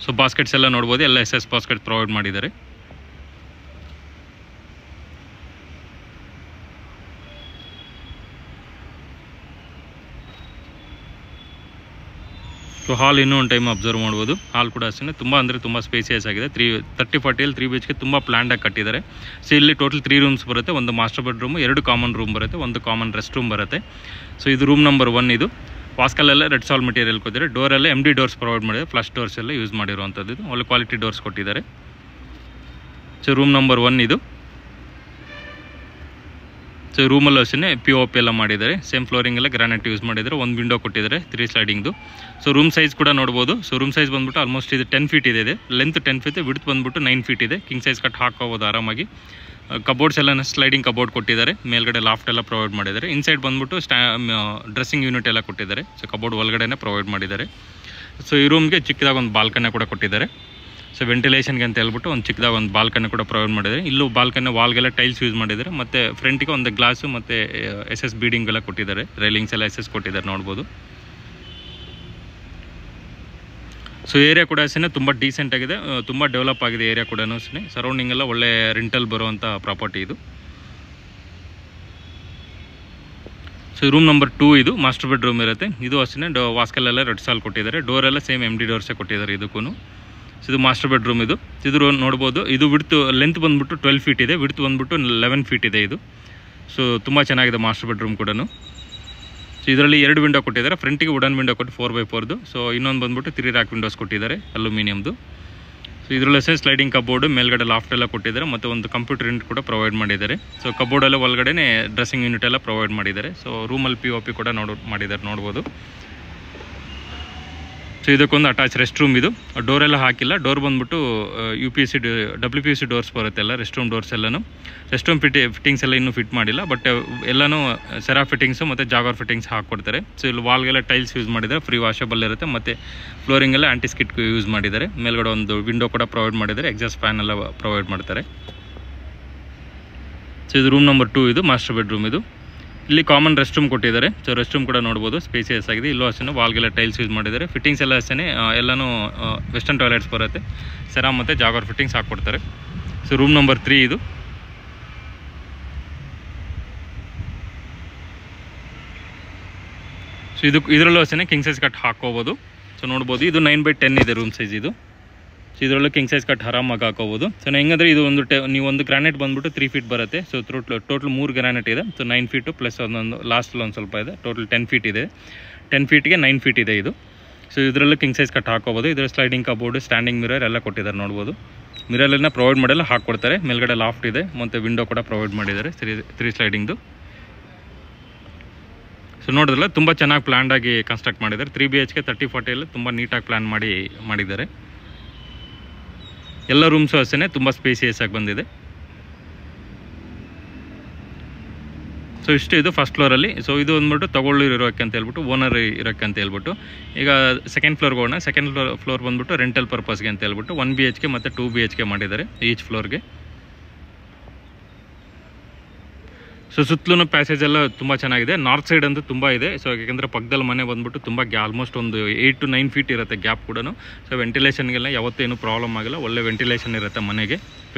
ಸೊ ಬಾಸ್ಕೆಟ್ಸ್ ಎಲ್ಲ ನೋಡ್ಬೋದು, ಎಲ್ಲ SS ಬಾಸ್ಕೆಟ್ ಪ್ರೊವೈಡ್ ಮಾಡಿದ್ದಾರೆ. ಸೊ ಹಾಲ್ ಇನ್ನೂ ಒಂದು ಟೈಮ್ ಅಬ್ಸರ್ವ್ ಮಾಡ್ಬೋದು. ಹಾಲ್ ಕೂಡ ಅಷ್ಟೇ ತುಂಬ ಸ್ಪೇಸಿಯಸ್ ಆಗಿದೆ. 30-40 3 BHK ತುಂಬ ಪ್ಲ್ಯಾಂಡಾಗಿ ಕಟ್ಟಿದ್ದಾರೆ. ಸೊ ಇಲ್ಲಿ ಟೋಟಲ್ 3 ರೂಮ್ಸ್ ಬರುತ್ತೆ. 1 ಮಾಸ್ಟರ್ ಬೆಡ್ರೂಮು, 2 ಕಾಮನ್ ರೂಮ್ ಬರುತ್ತೆ, 1 ಕಾಮನ್ ರೆಸ್ಟ್ ರೂಮ್ ಬರುತ್ತೆ. ಸೊ ಇದು ರೂಮ್ ನಂಬರ್ 1 ಇದು. ವಾಸ್ಕಲ್ಲೆಲ್ಲ ರೆಡ್ ಸಾಲ್ ಮೆಟೀರಿಯಲ್ ಕೊಟ್ಟಿದ್ದಾರೆ. ಡೋರೆಲ್ಲ MD ಡೋರ್ಸ್ ಪ್ರೊವೈಡ್ ಮಾಡಿದ್ದಾರೆ. ಫ್ಲಶ್ ಡೋರ್ಸ್ ಎಲ್ಲ ಯೂಸ್ ಮಾಡಿರುವಂಥದ್ದು. ಒಳ್ಳೆ ಕ್ವಾಲಿಟಿ ಡೋರ್ಸ್ ಕೊಟ್ಟಿದ್ದಾರೆ. ಸೊ ರೂಮ್ ನಂಬರ್ 1 ಇದು. ಸೊ ರೂಮಲ್ಲೂ ಅಷ್ಟೇ POP ಎಲ್ಲ ಮಾಡಿದ್ದಾರೆ. ಸೇಮ್ ಫ್ಲೋರಿಂಗ್ ಎಲ್ಲ ಗ್ರಾನೈಟ್ ಯೂಸ್ ಮಾಡಿದ್ದಾರೆ. ಒಂದು ವಿಂಡೋ ಕೊಟ್ಟಿದ್ದಾರೆ 3 ಸ್ಲೈಡಿಂಗ್ದು. ಸೊ ರೂಮ್ ಸೈಜ್ ಕೂಡ ನೋಡ್ಬೋದು. ಸೊ ರೂಮ್ ಸೈಜ್ ಬಂದ್ಬಿಟ್ಟು ಆಲ್ಮೋಸ್ಟ್ ಇದು 10 ಫೀಟ್ ಇದೆ. ಲೆಂತ್ 10 ಫೀಟ್, ವಿಡ್ತ್ ಬಂದ್ಬಿಟ್ಟು 9 ಫೀಟ್ ಇದೆ. ಕಿಂಗ್ ಸೈಜ್ ಕಟ್ ಹಾಕೋಬೋದು ಆರಾಮಾಗಿ. ಕಬೋರ್ಡ್ಸ್ ಎಲ್ಲ ಸ್ಲೈಡಿಂಗ್ ಕಬೋರ್ಡ್ ಕೊಟ್ಟಿದ್ದಾರೆ. ಮೇಲ್ಗಡೆ ಲಾಫ್ಟ್ ಎಲ್ಲ ಪ್ರೊವೈಡ್ ಮಾಡಿದ್ದಾರೆ. ಇನ್ಸೈಡ್ ಬಂದ್ಬಿಟ್ಟು ಡ್ರೆಸ್ಸಿಂಗ್ ಯೂನಿಟ್ ಎಲ್ಲ ಕೊಟ್ಟಿದ್ದಾರೆ. ಸೊ ಕಬೋರ್ಡ್ ಒಳಗಡೆನೇ ಪ್ರೊವೈಡ್ ಮಾಡಿದ್ದಾರೆ. ಸೊ ಈ ರೂಮ್ಗೆ ಚಿಕ್ಕದಾಗ ಒಂದು ಬಾಲ್ಕನಿ ಕೂಡ ಕೊಟ್ಟಿದ್ದಾರೆ. ಸೊ ವೆಂಟಿಲೇಷನ್ಗೆ ಅಂತ ಹೇಳ್ಬಿಟ್ಟು ಒಂದು ಚಿಕ್ಕದಾಗ ಒಂದು ಬಾಲ್ಕನಿ ಕೂಡ ಪ್ರೊವೈಡ್ ಮಾಡಿದ್ದಾರೆ. ಇಲ್ಲೂ ಬಾಲ್ಕನಿ ವಾಲ್ಗೆಲ್ಲ ಟೈಲ್ಸ್ ಯೂಸ್ ಮಾಡಿದ್ದಾರೆ. ಮತ್ತು ಫ್ರಂಟಿಗೆ ಒಂದು ಗ್ಲಾಸು ಮತ್ತು SS ಬೀಡಿಂಗ್ ಎಲ್ಲ ಕೊಟ್ಟಿದ್ದಾರೆ. ರೈಲಿಂಗ್ಸ್ ಎಲ್ಲ SS ಕೊಟ್ಟಿದ್ದಾರೆ ನೋಡ್ಬೋದು. ಸೊ ಏರಿಯಾ ಕೂಡ ಅಷ್ಟೇ ತುಂಬ ಡೀಸೆಂಟ್ ಆಗಿದೆ, ತುಂಬ ಡೆವಲಪ್ ಆಗಿದೆ ಏರಿಯಾ ಕೂಡ ಅಷ್ಟೇ. ಸರೌಂಡಿಂಗ್ ಎಲ್ಲ ಒಳ್ಳೆ ರೆಂಟಲ್ ಬರುವಂಥ ಪ್ರಾಪರ್ಟಿ ಇದು. ಸೊ ರೂಮ್ ನಂಬರ್ 2 ಇದು ಮಾಸ್ಟರ್ ಬೆಡ್ರೂಮ್ ಇರುತ್ತೆ. ಇದು ಅಷ್ಟೇ ವಾಸ್ಕಲ್ಲೆಲ್ಲ ರೆಡ್ ಸಾಲ್ ಕೊಟ್ಟಿದ್ದಾರೆ. ಡೋರೆಲ್ಲ ಸೇಮ್ MD ಡೋರ್ಸೇ ಕೊಟ್ಟಿದ್ದಾರೆ ಇದಕ್ಕೂ. ಸೊ ಇದು ಮಾಸ್ಟರ್ ಬೆಡ್ರೂಮ್ ಇದು. ಇದು ನೋಡ್ಬೋದು. ಇದು ವಿಡ್ತ್ ಲೆಂತ್ ಬಂದ್ಬಿಟ್ಟು 12 ಫೀಟ್ ಇದೆ. ವಿಡ್ತ್ ಬಂದ್ಬಿಟ್ಟು 11 ಫೀಟ್ ಇದೆ ಇದು. ಸೊ ತುಂಬ ಚೆನ್ನಾಗಿದೆ ಮಾಸ್ಟರ್ ಬೆಡ್ರೂಮ್ ಕೂಡ. ಸೊ ಇದರಲ್ಲಿ 2 ವಿಂಡೋ ಕೊಟ್ಟಿದ್ದಾರೆ. ಫ್ರಂಟಿಗೆ ವುಡನ್ ವಿಂಡೋ ಕೊಟ್ಟು 4x4ದು. ಸೊ ಇನ್ನೊಂದು ಬಂದ್ಬಿಟ್ಟು 3 ರ್ಯಾಕ್ ವಿಂಡೋಸ್ ಕೊಟ್ಟಿದ್ದಾರೆ ಅಲ್ಯೂಮಿನಿಯಮ್ದು. ಸೊ ಇದರಲ್ಲಿ ಸ್ಲೈಡಿಂಗ್ ಕಬೋರ್ಡ್, ಮೇಲ್ಗಡೆ ಲಾಫ್ಟ್ ಎಲ್ಲ ಕೊಟ್ಟಿದ್ದಾರೆ. ಮತ್ತು ಒಂದು ಕಂಪ್ಯೂಟರ್ ಯೂನಿಟ್ ಕೂಡ ಪ್ರೊವೈಡ್ ಮಾಡಿದ್ದಾರೆ. ಸೊ ಕಬೋರ್ಡೆಲ್ಲ ಒಳಗಡೆ ಡ್ರೆಸ್ಸಿಂಗ್ ಯೂನಿಟ್ ಎಲ್ಲ ಪ್ರೊವೈಡ್ ಮಾಡಿದ್ದಾರೆ. ಸೊ ರೂಮಲ್ಲಿ POP ಕೂಡ ಮಾಡಿದ್ದಾರೆ ನೋಡ್ಬೋದು. ಸೊ ಇದಕ್ಕೊಂದು ಅಟ್ಯಾಚ್ ರೆಸ್ಟ್ ರೂಮ್ ಇದು. ಡೋರೆಲ್ಲ ಹಾಕಿಲ್ಲ. ಡೋರ್ ಬಂದ್ಬಿಟ್ಟು UPVC WPVC ಡೋರ್ಸ್ ಬರುತ್ತೆ ಎಲ್ಲ ರೆಸ್ಟ್ ರೂಮ್ ಡೋರ್ಸ್ ಎಲ್ಲನೂ. ರೆಸ್ಟ್ ರೂಮ್ ಫಿಟ್ಟಿಂಗ್ಸ್ ಎಲ್ಲ ಇನ್ನೂ ಫಿಟ್ ಮಾಡಿಲ್ಲ. ಬಟ್ ಎಲ್ಲನೂ ಸೆರಾ ಫಿಟ್ಟಿಂಗ್ಸು ಮತ್ತು ಜಾಗರ್ ಫಿಟ್ಟಿಂಗ್ಸ್ ಹಾಕ್ಕೊಡ್ತಾರೆ. ಸೊ ಇಲ್ಲಿ ವಾಲ್ಗೆಲ್ಲ ಟೈಲ್ಸ್ ಯೂಸ್ ಮಾಡಿದ್ದಾರೆ. ಫ್ರೀ ವಾಷಬಲ್ ಇರುತ್ತೆ. ಮತ್ತು ಫ್ಲೋರಿಂಗ್ ಎಲ್ಲ ಆಂಟಿಸ್ಕಿಟ್ ಯೂಸ್ ಮಾಡಿದ್ದಾರೆ. ಮೇಲ್ಗಡೆ ಒಂದು ವಿಂಡೋ ಕೂಡ ಪ್ರೊವೈಡ್ ಮಾಡಿದ್ದಾರೆ. ಎಕ್ಸಾಸ್ಟ್ ಫ್ಯಾನ್ ಎಲ್ಲ ಪ್ರೊವೈಡ್ ಮಾಡ್ತಾರೆ. ಸೊ ಇದು ರೂಮ್ ನಂಬರ್ 2 ಇದು ಮಾಸ್ಟರ್ ಬೆಡ್ರೂಮ್ ಇದು. ಇಲ್ಲಿ ಕಾಮನ್ ರೆಸ್ಟ್ ರೂಮ್ ಕೊಟ್ಟಿದ್ದಾರೆ. ಸೊ ರೆಸ್ಟ್ ರೂಮ್ ಕೂಡ ನೋಡ್ಬೋದು, ಸ್ಪೇಸಿಯಸ್ ಆಗಿದೆ. ಇಲ್ಲೂ ಅಷ್ಟೇ ವಾಲ್ಗೆಲ್ಲ ಟೈಲ್ಸ್ ಯೂಸ್ ಮಾಡಿದ್ದಾರೆ. ಫಿಟ್ಟಿಂಗ್ಸ್ ಎಲ್ಲ ಅಷ್ಟೇ ಎಲ್ಲನೂ ವೆಸ್ಟರ್ನ್ ಟಾಯ್ಲೆಟ್ಸ್ ಬರುತ್ತೆ. ಸೆರಾ ಮತ್ತು ಜಾಗರ್ ಫಿಟ್ಟಿಂಗ್ಸ್ ಹಾಕ್ಕೊಡ್ತಾರೆ. ಸೊ ರೂಮ್ ನಂಬರ್ 3 ಇದು. ಸೊ ಇದರಲ್ಲೂ ಅಷ್ಟೇ ಕಿಂಗ್ ಸೈಜ್ ಕಟ್ ಹಾಕೋಬೋದು. ಸೊ ನೋಡ್ಬೋದು ಇದು 9x10 ಇದೆ ರೂಮ್ ಸೈಜ್ ಇದು. ಸೊ ಇದರಲ್ಲೂ ಕಿಂಗ್ ಸೈಜ್ ಕಟ್ ಆರಾಮಾಗಿ ಹಾಕೋಬೋದು. ಸೊ ಹೆಂಗಂದರೆ ಇದು ನೀವು ಒಂದು ಗ್ರಾನೈಟ್ ಬಂದ್ಬಿಟ್ಟು 3 ಫೀಟ್ ಬರುತ್ತೆ. ಸೊ ಟೋಟಲ್ 3 ಗ್ರಾನೈಟ್ ಇದೆ. ಸೊ 9 ಫೀಟು ಪ್ಲಸ್ ಒಂದೊಂದು ಲಾಸ್ಟಲ್ಲಿ ಒಂದು ಸ್ವಲ್ಪ ಇದೆ. ಟೋಟಲ್ 10 ಫೀಟ್ ಇದೆ. 10 ಫೀಟ್ಗೆ 9 ಫೀಟ್ ಇದೆ ಇದು. ಸೊ ಇದರಲ್ಲೂ ಕಿಂಗ್ ಸೈಜ್ ಕಟ್ ಹಾಕೋಬೋದು. ಇದರ ಸ್ಲೈಡಿಂಗ್ ಕಬೋರ್ಡ್, ಸ್ಟ್ಯಾಂಡಿಂಗ್ ಮಿರರ್ ಎಲ್ಲ ಕೊಟ್ಟಿದ್ದಾರೆ ನೋಡ್ಬೋದು. ಮಿರರ್ನ ಪ್ರೊವೈಡ್ ಮಾಡೆಲ್ಲ ಹಾಕ್ಕೊಡ್ತಾರೆ. ಮೇಲ್ಗಡೆ ಲಾಫ್ಟ್ ಇದೆ ಮತ್ತು ವಿಂಡೋ ಕೂಡ ಪ್ರೊವೈಡ್ ಮಾಡಿದ್ದಾರೆ 3 ಸ್ಲೈಡಿಂಗ್ದು. ಸೊ ನೋಡಿದ್ರಲ್ಲ ತುಂಬ ಚೆನ್ನಾಗಿ ಪ್ಲ್ಯಾನ್ಡಾಗಿ ಕನ್ಸ್ಟ್ರಕ್ಟ್ ಮಾಡಿದ್ದಾರೆ. 3 BHK 30-40 ಎಲ್ಲ ತುಂಬ ನೀಟಾಗಿ ಪ್ಲ್ಯಾನ್ ಮಾಡಿದ್ದಾರೆ. ಎಲ್ಲ ರೂಮ್ಸು ಅಷ್ಟೇ ತುಂಬ ಸ್ಪೇಸಿಯಸ್ ಆಗಿ ಬಂದಿದೆ. ಸೊ ಇಷ್ಟು ಇದು ಫಸ್ಟ್ ಫ್ಲೋರಲ್ಲಿ. ಸೊ ಇದು ಅಂದ್ಬಿಟ್ಟು ತಗೊಳ್ಳೋರು ಇರೋಕ್ಕೆ ಅಂತ ಹೇಳ್ಬಿಟ್ಟು, ಓನರ್ ಇರೋಕ್ಕೆ ಅಂತ ಹೇಳ್ಬಿಟ್ಟು. ಈಗ ಸೆಕೆಂಡ್ ಫ್ಲೋರ್ಗೆ ಹೋಗೋಣ. ಸೆಕೆಂಡ್ ಫ್ಲೋರ್ ಬಂದ್ಬಿಟ್ಟು ರೆಂಟಲ್ ಪರ್ಪಸ್ಗೆ ಅಂತ ಹೇಳ್ಬಿಟ್ಟು 1 BHK ಮತ್ತು 2 BHK ಮಾಡಿದ್ದಾರೆ ಈಚ್ ಫ್ಲೋರ್ಗೆ. ಸೊ ಸುತ್ತಲೂ ಪ್ಯಾಸೇಜ್ ಎಲ್ಲ ತುಂಬ ಚೆನ್ನಾಗಿದೆ. ನಾರ್ತ್ ಸೈಡ್ ಅಂತೂ ತುಂಬ ಇದೆ. ಸೊ ಯಾಕೆಂದರೆ ಪಕ್ಕದಲ್ಲಿ ಮನೆ ಬಂದ್ಬಿಟ್ಟು ತುಂಬ ಆಲ್ಮೋಸ್ಟ್ ಒಂದು 8 to 9 ಫೀಟ್ ಇರುತ್ತೆ ಗ್ಯಾಪ್ ಕೂಡ. ಸೊ ವೆಂಟಿಲೇಷನ್ಗೆಲ್ಲ ಯಾವತ್ತೇನು ಪ್ರಾಬ್ಲಮ್ ಆಗಿಲ್ಲ. ಒಳ್ಳೆ ವೆಂಟಿಲೇಷನ್ ಇರುತ್ತೆ ಮನೆಗೆ,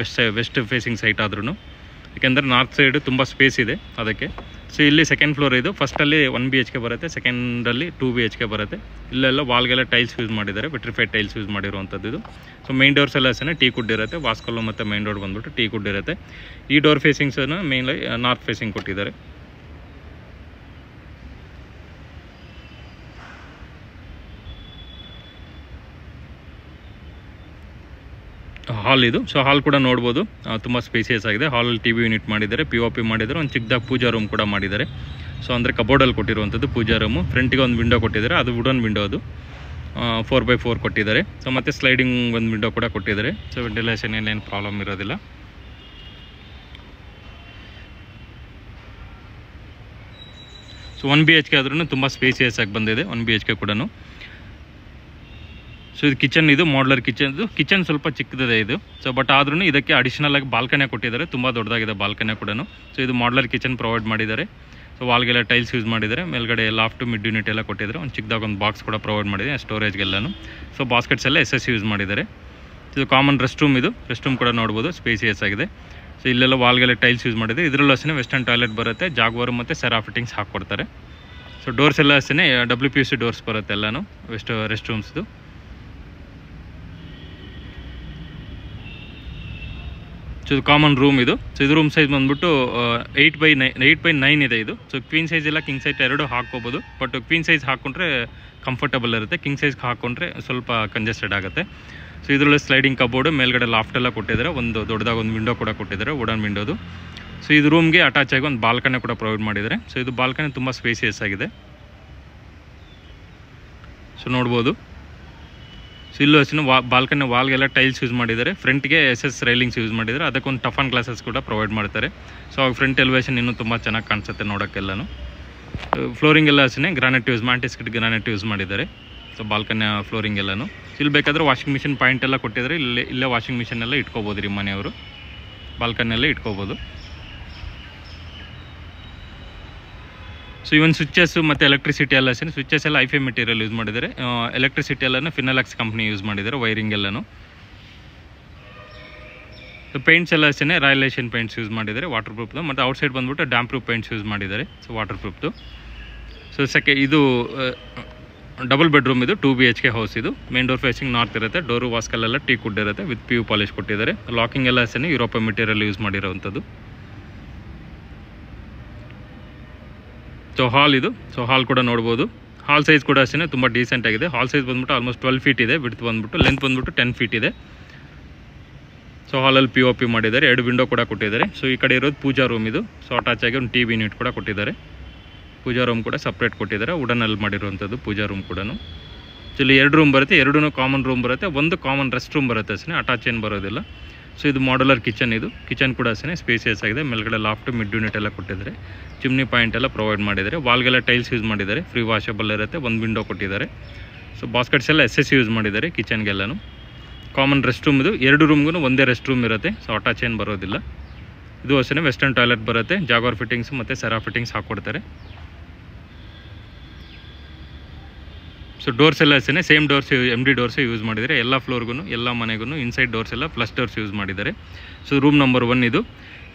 ವೆಸ್ಟ್ ಫೇಸಿಂಗ್ ಸೈಟ್ ಆದ್ರೂ. ಯಾಕೆಂದರೆ ನಾರ್ತ್ ಸೈಡ್ ತುಂಬ ಸ್ಪೇಸ್ ಇದೆ ಅದಕ್ಕೆ. ಸೊ ಇಲ್ಲಿ ಸೆಕೆಂಡ್ ಫ್ಲೋರ್ ಇದು. ಫಸ್ಟಲ್ಲಿ 1 BHK ಬರುತ್ತೆ, ಸೆಕೆಂಡಲ್ಲಿ 2 BHK ಬರುತ್ತೆ. ಇಲ್ಲೆಲ್ಲ ವಾಲ್ಗೆಲ್ಲ ಟೈಲ್ಸ್ ಯೂಸ್ ಮಾಡಿದ್ದಾರೆ, ವಿಟ್ರಿಫೈಡ್ ಟೈಲ್ಸ್ ಯೂಸ್ ಮಾಡಿರುವಂಥದ್ದು ಇದು. ಸೊ ಮೈನ್ ಡೋರ್ಸ್ ಎಲ್ಲ ಅಷ್ಟೇ ಟೀ ಕುಡ್ ಇರುತ್ತೆ. ವಾಸ್ಕಲ್ಲು ಮತ್ತು ಮೈನ್ ಡೋರ್ ಬಂದ್ಬಿಟ್ಟು ಟೀ ಕುಡ್ ಇರುತ್ತೆ. ಈ ಡೋರ್ ಫೇಸಿಂಗ್ಸನ್ನು ಮೇನ್ಲಿ ನಾರ್ತ್ ಫೇಸಿಂಗ್ ಕೊಟ್ಟಿದ್ದಾರೆ. ಹಾಲ್ ಇದು. ಸೊ ಹಾಲ್ ಕೂಡ ನೋಡ್ಬೋದು, ತುಂಬ ಸ್ಪೇಸಿಯಸ್ ಆಗಿದೆ. ಹಾಲಲ್ಲಿ TV ಯೂನಿಟ್ ಮಾಡಿದ್ದಾರೆ, POP ಮಾಡಿದ್ದಾರೆ. ಒಂದು ಚಿಕ್ಕದಾಗಿ ಪೂಜಾ ರೂಮ್ ಕೂಡ ಮಾಡಿದ್ದಾರೆ. ಸೊ ಅಂದರೆ ಕಬೋರ್ಡಲ್ಲಿ ಕೊಟ್ಟಿರುವಂಥದ್ದು ಪೂಜಾ ರೂಮು. ಫ್ರಂಟಿಗೆ ಒಂದು ವಿಂಡೋ ಕೊಟ್ಟಿದ್ದಾರೆ, ಅದು ವುಡನ್ ವಿಂಡೋ, ಅದು 4x4 ಕೊಟ್ಟಿದ್ದಾರೆ. ಸೊ ಮತ್ತು ಸ್ಲೈಡಿಂಗ್ ಒಂದು ವಿಂಡೋ ಕೂಡ ಕೊಟ್ಟಿದ್ದಾರೆ. ಸೊ ವೆಂಟಿಲೇಷನ್ ಏನೇನು ಪ್ರಾಬ್ಲಮ್ ಇರೋದಿಲ್ಲ. ಸೊ 1 BHK ಆದ್ರೂ ತುಂಬ ಸ್ಪೇಸಿಯಸ್ ಆಗಿ ಬಂದಿದೆ 1 BHK ಕೂಡ. ಸೊ ಇದು ಕಿಚನ್, ಇದು ಮಾಡ್ಯುಲರ್ ಕಿಚನ್ ಸ್ವಲ್ಪ ಚಿಕ್ಕದಿದೆ ಇದು. ಸೊ ಬಟ್ ಆದ್ರೂ ಇದಕ್ಕೆ ಅಡಿಷನಲ್ ಆಗಿ ಬಾಲ್ಕನಿ ಕೊಟ್ಟಿದ್ದಾರೆ, ತುಂಬ ದೊಡ್ಡದಾಗಿದೆ ಬಾಲ್ಕನಿ ಕೂಡ. ಸೊ ಇದು ಮಾಡ್ಯುಲರ್ ಕಿಚನ್ ಪ್ರೊವೈಡ್ ಮಾಡಿದ್ದಾರೆ. ಸೊ ವಾಲ್ಗೆಲ್ಲ ಟೈಲ್ಸ್ ಯೂಸ್ ಮಾಡಿದ್ದಾರೆ. ಮೇಲ್ಗಡೆ ಲಾಫ್ಟ್ ಮಿಡ್ ಯೂನಿಟ್ ಎಲ್ಲ ಕೊಟ್ಟಿದ್ದಾರೆ. ಒಂದು ಚಿಕ್ಕದಾಗ ಒಂದು ಬಾಕ್ಸ್ ಕೂಡ ಪ್ರೊವೈಡ್ ಮಾಡಿದೆ ಸ್ಟೋರೇಜ್ಗೆಲ್ಲೂ. ಸೊ ಬಾಸ್ಕೆಟ್ಸ್ ಎಲ್ಲ SS ಯೂಸ್ ಮಾಡಿದ್ದಾರೆ. ಇದು ಕಾಮನ್ ರೆಸ್ಟ್ ರೂಮ್ ಇದು. ರೆಸ್ಟ್ ರೂಮ್ ಕೂಡ ನೋಡ್ಬೋದು, ಸ್ಪೇಸಿಯಸ್ ಆಗಿದೆ. ಸೊ ಇಲ್ಲೆಲ್ಲ ವಾಲ್ಗೆಲ್ಲ ಟೈಲ್ಸ್ ಯೂಸ್ ಮಾಡಿದೆ. ಇದರಲ್ಲೂ ಅಷ್ಟೇ ವೆಸ್ಟರ್ನ್ ಟಾಯ್ಲೆಟ್ ಬರುತ್ತೆ, ಜಾಗ್ವಾರ್ ಮತ್ತು ಸೆರಾ ಫಿಟ್ಟಿಂಗ್ಸ್ ಹಾಕ್ಕೊಡ್ತಾರೆ. ಸೊ ಡೋರ್ಸ್ ಎಲ್ಲ ಅಷ್ಟೇ WPVC ಡೋರ್ಸ್ ಬರುತ್ತೆ ಎಲ್ಲನೂ ರೆಸ್ಟ್ ರೂಮ್ಸ್ದು. ಸೊ ಇದು ಕಾಮನ್ ರೂಮ್ ಇದು. ಸೊ ಇದು ರೂಮ್ ಸೈಜ್ ಬಂದ್ಬಿಟ್ಟು 8x9 ಇದೆ ಇದು. ಸೊ ಕ್ವೀನ್ ಸೈಜ್ ಇಲ್ಲ ಕಿಂಗ್ ಸೈಜ್ ಎರಡು ಹಾಕ್ಕೋಬೋದು. ಬಟ್ ಕ್ವೀನ್ ಸೈಜ್ ಹಾಕ್ಕೊಂಡ್ರೆ ಕಂಫರ್ಟಬಲ್ ಇರುತ್ತೆ. ಕಿಂಗ್ ಸೈಜ್ ಹಾಕ್ಕೊಂಡ್ರೆ ಸ್ವಲ್ಪ ಕಂಜೆಸ್ಟೆಡ್ ಆಗುತ್ತೆ. ಸೊ ಇದರಲ್ಲಿ ಸ್ಲೈಡಿಂಗ್ ಕಬೋರ್ಡು, ಮೇಲ್ಗಡೆ ಲಾಫ್ಟ್ ಎಲ್ಲ ಕೊಟ್ಟಿದ್ದಾರೆ, ಒಂದು ದೊಡ್ಡದಾಗಿ ಒಂದು ವಿಂಡೋ ಕೂಡ ಕೊಟ್ಟಿದ್ದಾರೆ, ವುಡನ್ ವಿಂಡೋದು. ಸೊ ಇದು ರೂಮ್ಗೆ ಅಟ್ಯಾಚ್ ಆಗಿ ಒಂದು ಬಾಲ್ಕನಿ ಕೂಡ ಪ್ರೊವೈಡ್ ಮಾಡಿದ್ದಾರೆ. ಸೊ ಇದು ಬಾಲ್ಕನಿ ತುಂಬ ಸ್ಪೇಸಿಯಸ್ ಆಗಿದೆ. ಸೊ ನೋಡ್ಬೋದು. ಸೊ ಇಲ್ಲೂ ಅಷ್ಟೇ ಬಾಲ್ಕನಿ ವಾಲ್ಗೆಲ್ಲ ಟೈಲ್ಸ್ ಯೂಸ್ ಮಾಡಿದ್ದಾರೆ. ಫ್ರಂಟ್ಗೆ SS ರೈಲಿಂಗ್ಸ್ ಯೂಸ್ ಮಾಡಿದ್ದಾರೆ. ಅದಕ್ಕೊಂದು ಟಫನ್ ಗ್ಲಾಸಸ್ ಕೂಡ ಪ್ರೊವೈಡ್ ಮಾಡ್ತಾರೆ. ಸೊ ಫ್ರಂಟ್ ಎಲಿವೇಷನ್ ಇನ್ನೂ ತುಂಬ ಚೆನ್ನಾಗಿ ಕಾಣಿಸುತ್ತೆ ನೋಡೋಕ್ಕೆಲ್ಲೂ. ಫ್ಲೋರಿಂಗ್ ಎಲ್ಲ ಅಷ್ಟೇ ಗ್ರಾನೈಟ್ ಯೂಸ್, ಮ್ಯಾಂಟಿಸ್ಕಿಟ್ ಗ್ರಾನೈಟ್ ಯೂಸ್ ಮಾಡಿದ್ದಾರೆ. ಸೊ ಬಾಲ್ಕನಿಯ ಫ್ಲೋರಿಂಗ್ ಎಲ್ಲನೂ. ಇಲ್ಲಿ ಬೇಕಾದರೆ ವಾಷಿಂಗ್ ಮಿಷಿನ್ ಪಾಯಿಂಟ್ ಎಲ್ಲ ಕೊಟ್ಟಿದ್ದಾರೆ. ಇಲ್ಲೇ ವಾಷಿಂಗ್ ಮಿಷಿನ್ ಎಲ್ಲ ಇಟ್ಕೋಬೋದು ರೀ ಮನೆಯವರು, ಬಾಲ್ಕನಿಯಲ್ಲೇ ಇಟ್ಕೋಬೋದು. ಸೊ ಇವನ್ ಸ್ವಿಚಸ್ ಮತ್ತು ಎಲೆಕ್ಟ್ರಿಸಿಟಿ ಎಲ್ಲ ಅಷ್ಟೇ. ಸ್ವಿಚಸ್ ಎಲ್ಲ ಐಫೈ ಮೆಟೀರಿಯಲ್ ಯೂಸ್ ಮಾಡಿದ್ದಾರೆ. ಎಲೆಕ್ಟ್ರಿಸಿಟಿ ಎಲ್ಲನೂ ಫಿನೋಲೆಕ್ಸ್ ಕಂಪ್ನಿ ಯೂಸ್ ಮಾಡಿದ್ದಾರೆ, ವೈರಿಂಗ್ ಎಲ್ಲನೂ. ಸೊ ಪೇಂಟ್ಸ್ ಎಲ್ಲ ಅಷ್ಟೇ ರಾಯಲ್ ಏಷಿಯನ್ ಪೇಂಟ್ಸ್ ಯೂಸ್ ಮಾಡಿದ್ದಾರೆ, ವಾಟರ್ ಪ್ರೂಫ್ದು. ಮತ್ತು ಔಟ್ಸೈಡ್ ಬಂದುಬಿಟ್ಟು ಡ್ಯಾಮ್ ಪ್ರೂಫ್ ಪೇಂಟ್ಸ್ ಯೂಸ್ ಮಾಡಿದ್ದಾರೆ, ಸೊ ವಾಟರ್ ಪ್ರೂಫ್ದು. ಸೊ ಇದು ಡಬಲ್ ಬೆಡ್ರೂಮ್, ಇದು 2 BHK ಹೌಸ್. ಇದು ಮೇನ್ ಡೋರ್ ಫೇಸಿಂಗ್ ನಾರ್ತ್ ಇರುತ್ತೆ. ಡೋರು ವಾಸ್ಕಲ್ಲೆಲ್ಲ ಟೀಕ್ ವುಡ್ ಇರುತ್ತೆ, ವಿತ್ PU ಪಾಲಿಶ್ ಕೊಟ್ಟಿದ್ದಾರೆ. ಲಾಕಿಂಗ್ ಎಲ್ಲ ಅಷ್ಟೇ ಯುರೋಪ ಮೆಟೀರಿಯಲ್ ಯೂಸ್ ಮಾಡಿರೋವಂಥದ್ದು. ಸೊ ಹಾಲ್ ಇದು. ಸೊ ಹಾಲ್ ಕೂಡ ನೋಡ್ಬೋದು. ಹಾಲ್ ಸೈಜ್ ಕೂಡ ಅಷ್ಟೇ ತುಂಬ ಡೀಸೆಂಟ್ ಆಗಿದೆ. ಹಾಲ್ ಸೈಜ್ ಬಂದ್ಬಿಟ್ಟು ಆಲ್ಮೋಸ್ಟ್ 12 ಫೀಟ್ ಇದೆ. ವಿಡ್ತ್ ಬಂದ್ಬಿಟ್ಟು, ಲೆಂತ್ ಬಂದ್ಬಿಟ್ಟು 10 ಫೀಟ್ ಇದೆ. ಸೊ ಹಾಲಲ್ಲಿ POP ಮಾಡಿದ್ದಾರೆ. 2 ವಿಂಡೋ ಕೂಡ ಕೊಟ್ಟಿದ್ದಾರೆ. ಸೊ ಈ ಕಡೆ ಇರೋದು ಪೂಜಾ ರೂಮ್ ಇದು. ಸೊ ಅಟ್ಯಾಚ್ ಆಗಿ ಒಂದು TV ಯೂನಿಟ್ ಕೂಡ ಕೊಟ್ಟಿದ್ದಾರೆ. ಪೂಜಾ ರೂಮ್ ಕೂಡ ಸಪ್ರೇಟ್ ಕೊಟ್ಟಿದ್ದಾರೆ, ವುಡನಲ್ಲಿ ಮಾಡಿರುವಂಥದ್ದು ಪೂಜಾ ರೂಮ್ ಕೂಡ. ಸೊ ಇಲ್ಲಿ 2 ರೂಮ್ ಬರುತ್ತೆ, 2 ಕಾಮನ್ ರೂಮ್ ಬರುತ್ತೆ, ಒಂದು ಕಾಮನ್ ರೆಸ್ಟ್ ರೂಮ್ ಬರುತ್ತೆ ಅಷ್ಟೇ, ಅಟ್ಯಾಚ್ ಏನು ಬರೋದಿಲ್ಲ. ಸೊ ಇದು ಮಾಡ್ಯುಲರ್ ಕಿಚನ್. ಇದು ಕಿಚನ್ ಕೂಡ ಅಷ್ಟೇ ಸ್ಪೇಸಿಯಸ್ ಆಗಿದೆ. ಮೇಲ್ಗಡೆ ಲಾಫ್ಟ್, ಮಿಡ್ ಯೂನಿಟ್ ಎಲ್ಲ ಕೊಟ್ಟಿದ್ದಾರೆ. ಚಿಮ್ನಿ ಪಾಯಿಂಟ್ ಎಲ್ಲ ಪ್ರೊವೈಡ್ ಮಾಡಿದ್ದಾರೆ. ವಾಲ್ಗೆಲ್ಲ ಟೈಲ್ಸ್ ಯೂಸ್ ಮಾಡಿದ್ದಾರೆ, ಫ್ರೀ ವಾಷಬಲ್ ಇರುತ್ತೆ. ಒಂದು ವಿಂಡೋ ಕೊಟ್ಟಿದ್ದಾರೆ. ಸೊ ಬಾಸ್ಕೆಟ್ಸ್ ಎಲ್ಲ SS ಯೂಸ್ ಮಾಡಿದ್ದಾರೆ ಕಿಚನ್ಗೆಲ್ಲನೂ. ಕಾಮನ್ ರೆಸ್ಟ್ ರೂಮ್ ಇದು. 2 ರೂಮ್ಗೂ ಒಂದೇ ರೆಸ್ಟ್ ರೂಮ್ ಇರುತ್ತೆ. ಸೊ ಅಟ್ಯಾಚ್ ಏನು ಬರೋದಿಲ್ಲ. ಇದು ಅಷ್ಟೇ ವೆಸ್ಟರ್ನ್ ಟಾಯ್ಲೆಟ್ ಬರುತ್ತೆ. ಜಾಗ್ವಾರ್ ಫಿಟ್ಟಿಂಗ್ಸ್ ಮತ್ತು ಸೆರಾ ಫಿಟ್ಟಿಂಗ್ಸ್ ಹಾಕ್ಕೊಡ್ತಾರೆ. ಸೊ ಡೋರ್ಸ್ ಎಲ್ಲ ಅಷ್ಟೇ same doors, MD doors use ಮಾಡಿದ್ದಾರೆ ಎಲ್ಲ ಫ್ಲೋರ್ಗೂ, ಎಲ್ಲ ಮನೆಗೂ. ಇನ್ಸೈಡ್ ಡೋರ್ಸ್ ಎಲ್ಲ ಪ್ಲಸ್ ಡೋರ್ಸ್ ಯೂಸ್ ಮಾಡಿದ್ದಾರೆ. ಸೊ ರೂಮ್ ನಂಬರ್ 1 ಇದು.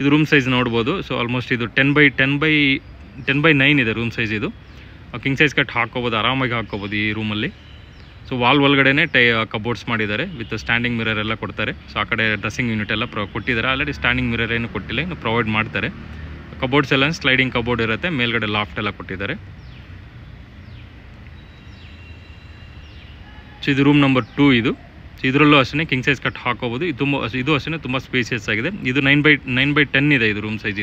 ಇದು ರೂಮ್ ಸೈಜ್ ನೋಡ್ಬೋದು. ಸೊ ಆಲ್ಮೋಸ್ಟ್ ಇದು 10x9 ಇದೆ ರೂಮ್ ಸೈಜ್. ಇದು ಕಿಂಗ್ ಸೈಜ್ ಕಟ್ ಹಾಕ್ಕೋಬೋದು, ಆರಾಮಾಗಿ ಹಾಕ್ಕೋಬೋದು ಈ ರೂಮಲ್ಲಿ. ಸೊ ವಾಲ್ ಒಳಗಡೆ ಕಬೋರ್ಡ್ಸ್ ಮಾಡಿದ್ದಾರೆ, ವಿತ್ ಸ್ಟ್ಯಾಂಡಿಂಗ್ ಮಿರರ್ ಎಲ್ಲ ಕೊಡ್ತಾರೆ. ಸೊ ಆ ಕಡೆ ಡ್ರೆಸ್ಸಿಂಗ್ ಯೂನಿಟ್ ಎಲ್ಲ ಕೊಟ್ಟಿದ್ದಾರೆ. ಆಲ್ರೆಡಿ ಸ್ಟ್ಯಾಂಡಿಂಗ್ ಮಿರರ್ ಏನು ಕೊಟ್ಟಿಲ್ಲ, ಇನ್ನು ಪ್ರೊವೈಡ್ ಮಾಡ್ತಾರೆ. ಕಬೋರ್ಡ್ಸ್ ಎಲ್ಲ ಸ್ಲೈಡಿಂಗ್ ಕಬೋರ್ಡ್ ಇರುತ್ತೆ. ಮೇಲ್ಗಡೆ ಲಾಫ್ಟ್ ಎಲ್ಲ ಕೊಟ್ಟಿದ್ದಾರೆ. ಸೊ ಇದು ರೂಮ್ ನಂಬರ್ 2 ಇದು. ಸೊ ಇದರಲ್ಲೂ ಅಷ್ಟೇ ಕಿಂಗ್ ಸೈಜ್ ಕಟ್ ಹಾಕೋಬೋದು. ಇದು ಅಷ್ಟೇ ತುಂಬ ಸ್ಪೇಸಿಯಸ್ ಆಗಿದೆ. ಇದು 9x10 ಇದೆ ಇದು ರೂಮ್ ಸೈಜ್.